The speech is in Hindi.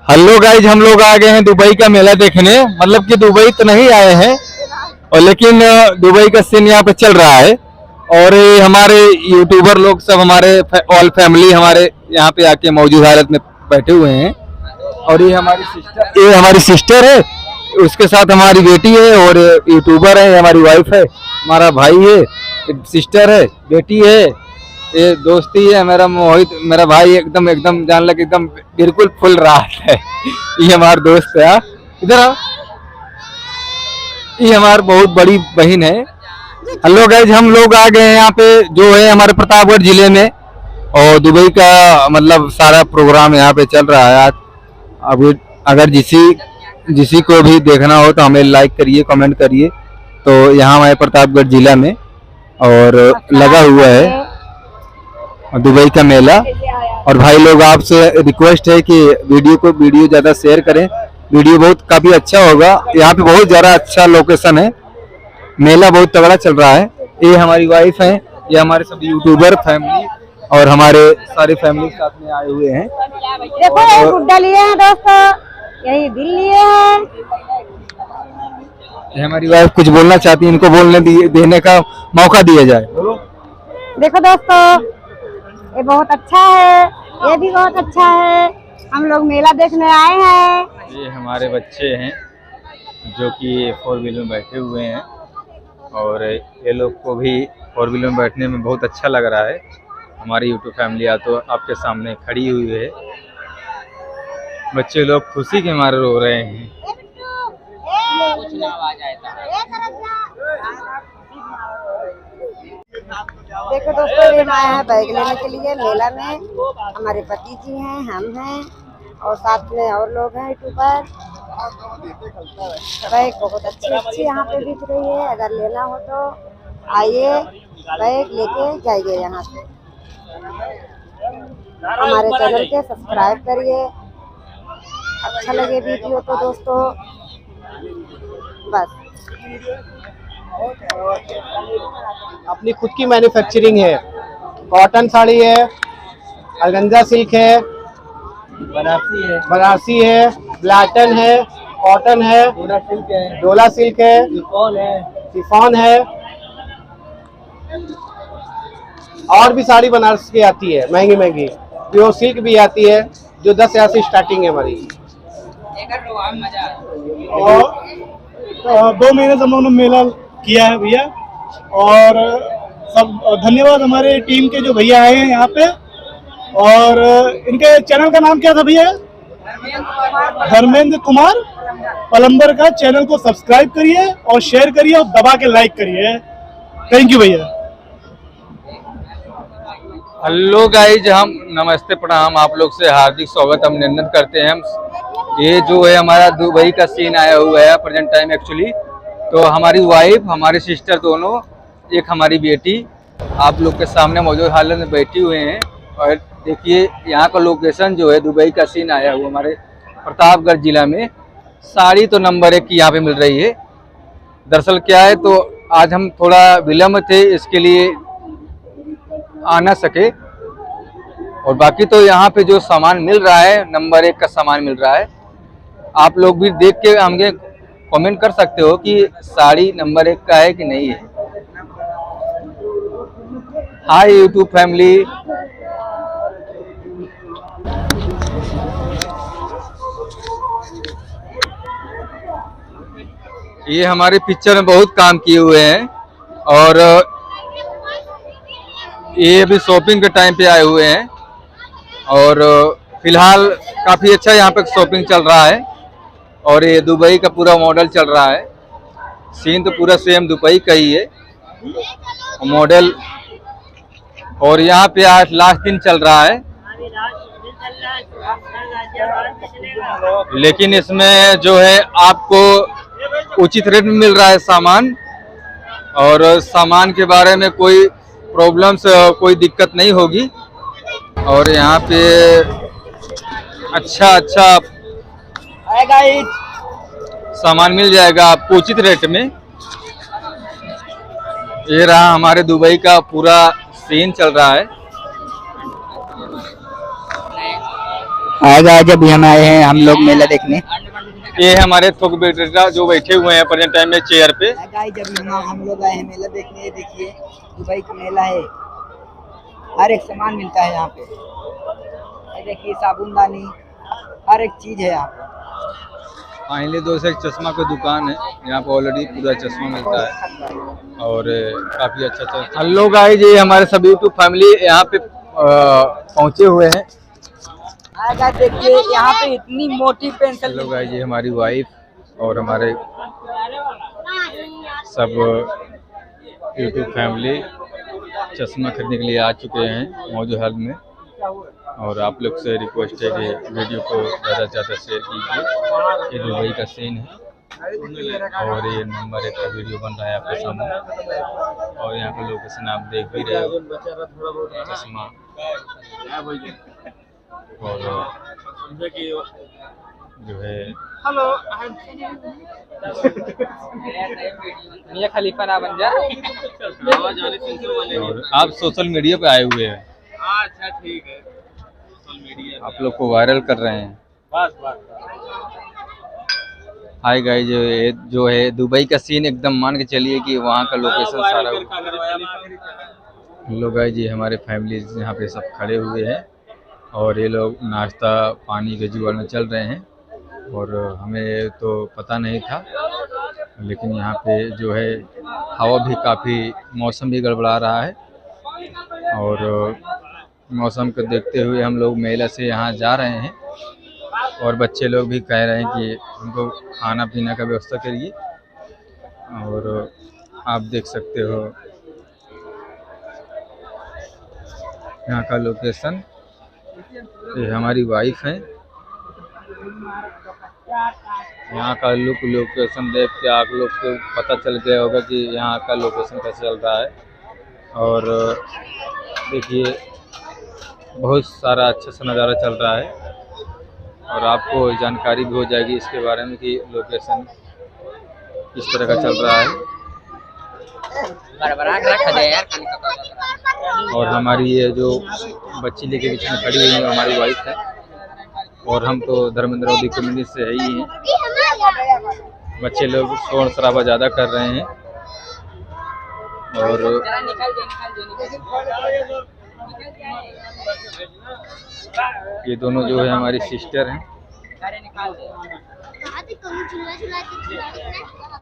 हेलो गाइज, हम लोग आ गए हैं दुबई का मेला देखने। मतलब कि दुबई तो नहीं आए हैं, और लेकिन दुबई का सीन यहाँ पे चल रहा है। और ये हमारे यूट्यूबर लोग सब हमारे ऑल फैमिली हमारे यहाँ पे आके मौजूद हालत में बैठे हुए हैं। और ये हमारी सिस्टर है, उसके साथ हमारी बेटी है, और यूट्यूबर है, हमारी वाइफ है, हमारा भाई है, एक सिस्टर है, बेटी है, ये दोस्ती है। मेरा मोहित, मेरा भाई एकदम एकदम जान लग एकदम बिल्कुल फुल रहा है। ये हमारा दोस्त है। इधर आओ, ये हमारी बहुत बड़ी बहन है। हेलो गाइज, हम लोग आ गए हैं यहाँ पे जो है हमारे प्रतापगढ़ जिले में, और दुबई का मतलब सारा प्रोग्राम यहाँ पे चल रहा है आज। अभी अगर जिसी को भी देखना हो तो हमें लाइक करिए, कमेंट करिए। तो यहाँ हमारे प्रतापगढ़ जिला में और लगा हुआ है दुबई का मेला। और भाई लोग, आपसे रिक्वेस्ट है कि वीडियो ज़्यादा शेयर करें। वीडियो बहुत काफ़ी अच्छा होगा। यहाँ पे बहुत ज़्यादा अच्छा लोकेशन है, मेला बहुत तगड़ा चल रहा है। ये हमारी वाइफ है, ये हमारे सब यूट्यूबर फैमिली और हमारे सारे फैमिली साथ में आए हुए हैं। देखो ये गुड्डा लिए हैं दोस्तों, यही दिल लिए हैं। ये हमारी वाइफ कुछ बोलना चाहती है, इनको बोलने देने का मौका दिया जाए। देखो दोस्तों, ये बहुत अच्छा है, ये भी बहुत अच्छा है। हम लोग मेला देखने आए हैं। ये हमारे बच्चे हैं जो कि 4 व्हीलर में बैठे हुए हैं, और ये लोग को भी 4 व्हीलर में बैठने में बहुत अच्छा लग रहा है। हमारी यूट्यूब फैमिली आ तो आपके सामने खड़ी हुई है। बच्चे लोग खुशी के मारे रो रहे हैं। देखो दोस्तों, ये आए हैं बैग लेने के लिए मेला में। हमारे पति जी हैं, हम हैं, और साथ में और लोग हैं यूट्यूबर। बैग बहुत अच्छी यहाँ पे बिक रही है। अगर लेना हो तो आइए, बैग लेके जाइए यहाँ से। हमारे चैनल के सब्सक्राइब करिए। अच्छा लगे वीडियो तो दोस्तों बस। अपनी खुद की मैन्युफैक्चरिंग है। कॉटन साड़ी है, ऑर्गेन्जा सिल्क है, बनारसी है, ब्लैटन है, कॉटन है, डोला सिल्क है, शिफॉन है, और भी साड़ी बनारस की आती है महंगी महंगी। प्योर सिल्क भी आती है जो 10,000 से स्टार्टिंग है हमारी। और 2 महीने से हम लोगों ने मेला किया है भैया। और सब धन्यवाद हमारे टीम के जो भैया आए हैं यहाँ पे। और इनके चैनल का नाम क्या था भैया? धर्मेंद्र कुमार पलम्बर का चैनल को सब्सक्राइब करिए और शेयर करिए और दबा के लाइक करिए। थैंक यू भैया। हेलो गाइज, हम नमस्ते प्रणाम, आप लोग से हार्दिक स्वागत हम निंदन करते हैं। ये जो है हमारा दुबई का सीन आया हुआ है प्रेजेंट टाइम एक्चुअली। तो हमारी वाइफ, हमारी सिस्टर दोनों, एक हमारी बेटी आप लोग के सामने मौजूद हालत में बैठी हुए हैं। और देखिए यहाँ का लोकेशन जो है दुबई का सीन आया हुआ हमारे प्रतापगढ़ जिला में। साड़ी तो नंबर 1 की यहाँ पे मिल रही है। दरअसल क्या है, तो आज हम थोड़ा विलम्ब थे, इसके लिए आ ना सके। और बाकी तो यहाँ पे जो सामान मिल रहा है नंबर 1 का सामान मिल रहा है। आप लोग भी देख के हमें कमेंट कर सकते हो कि साड़ी नंबर 1 का है कि नहीं है। Hi YouTube family. ये हमारे पिक्चर में बहुत काम किए हुए हैं, और ये अभी शॉपिंग के टाइम पे आए हुए हैं। और फिलहाल काफ़ी अच्छा यहाँ पे शॉपिंग चल रहा है। और ये दुबई का पूरा मॉडल चल रहा है। सीन तो पूरा सेम दुबई का ही है मॉडल। और यहाँ पे आज लास्ट दिन चल रहा है, लेकिन इसमें जो है आपको उचित रेट में मिल रहा है सामान। और सामान के बारे में कोई प्रॉब्लम्स, कोई दिक्कत नहीं होगी। और यहाँ पे अच्छा सामान मिल जाएगा आपको उचित रेट में। ये रहा हमारे दुबई का पूरा सीन चल रहा है। आएगा जब हम आए हैं हम लोग मेला देखने। ये हमारे थोक विक्रेता जो बैठे हुए हैं प्रेजेंट टाइम में चेयर पे। जब हम लोग आए हैं मेला देखने, ये देखिए दुबई का मेला है, हर एक सामान मिलता है यहाँ पे। ये देखिए साबुनदानी, हर एक चीज है यहाँ पे। फाइनली दोस्तों एक चश्मा की दुकान है, यहाँ पे ऑलरेडी पूरा चश्मा मिलता है और काफी अच्छा। हेलो गाइस, ये हमारे सभी यूट्यूब फैमिली यहाँ पे पहुँचे हुए हैं। आएगा देखिए यहाँ पे इतनी मोटी पेंसिल। हेलो गाइस, ये हमारी वाइफ और हमारे सब यूट्यूब फैमिली चश्मा खरीदने के लिए आ चुके हैं मौजूद हाल में। और आप लोग से रिक्वेस्ट है कि वीडियो को ज़्यादा से ज़्यादा शेयर कीजिए। ये दुबई का सीन है और ये नंबर 1 का वीडियो बन रहा है आपके सामने। और यहाँ पे लोकेशन आप देख भी रहे हो, चश्मा और जो है मियां खलीफा ना बन जा। और आप सोशल मीडिया पे आए हुए हैं। अच्छा ठीक है, सोशल मीडिया आप लोग को वायरल कर रहे हैं। हाय गाइस, जो है दुबई का सीन एकदम मान के चलिए कि वहाँ का लोकेशन सारा। लोग गाइस, ये हमारे फैमिली यहाँ पे सब खड़े हुए हैं और ये लोग नाश्ता पानी के जुगाड़ में चल रहे हैं। और हमें तो पता नहीं था, लेकिन यहाँ पे जो है हवा भी काफ़ी, मौसम भी गड़बड़ा रहा है। और मौसम को देखते हुए हम लोग मेला से यहाँ जा रहे हैं और बच्चे लोग भी कह रहे हैं कि हमको खाना पीना का व्यवस्था करिए। और आप देख सकते हो यहाँ का लोकेशन। ये हमारी वाइफ है। यहाँ का लोकेशन देख के आप लोग को पता चल गया होगा कि यहाँ का लोकेशन कैसे चल रहा है। और देखिए बहुत सारा अच्छा सा नज़ारा चल रहा है और आपको जानकारी भी हो जाएगी इसके बारे में कि लोकेशन किस तरह का चल रहा है। और हमारी ये जो बच्ची लेके बीच में खड़ी हुई है हमारी वाइफ है। और हम तो धर्मेंद्र मोदी कम्युनिटी से है ही हैं। बच्चे लोग शोर शराबा ज़्यादा कर रहे हैं। और ये दोनों जो है हमारी सिस्टर हैं।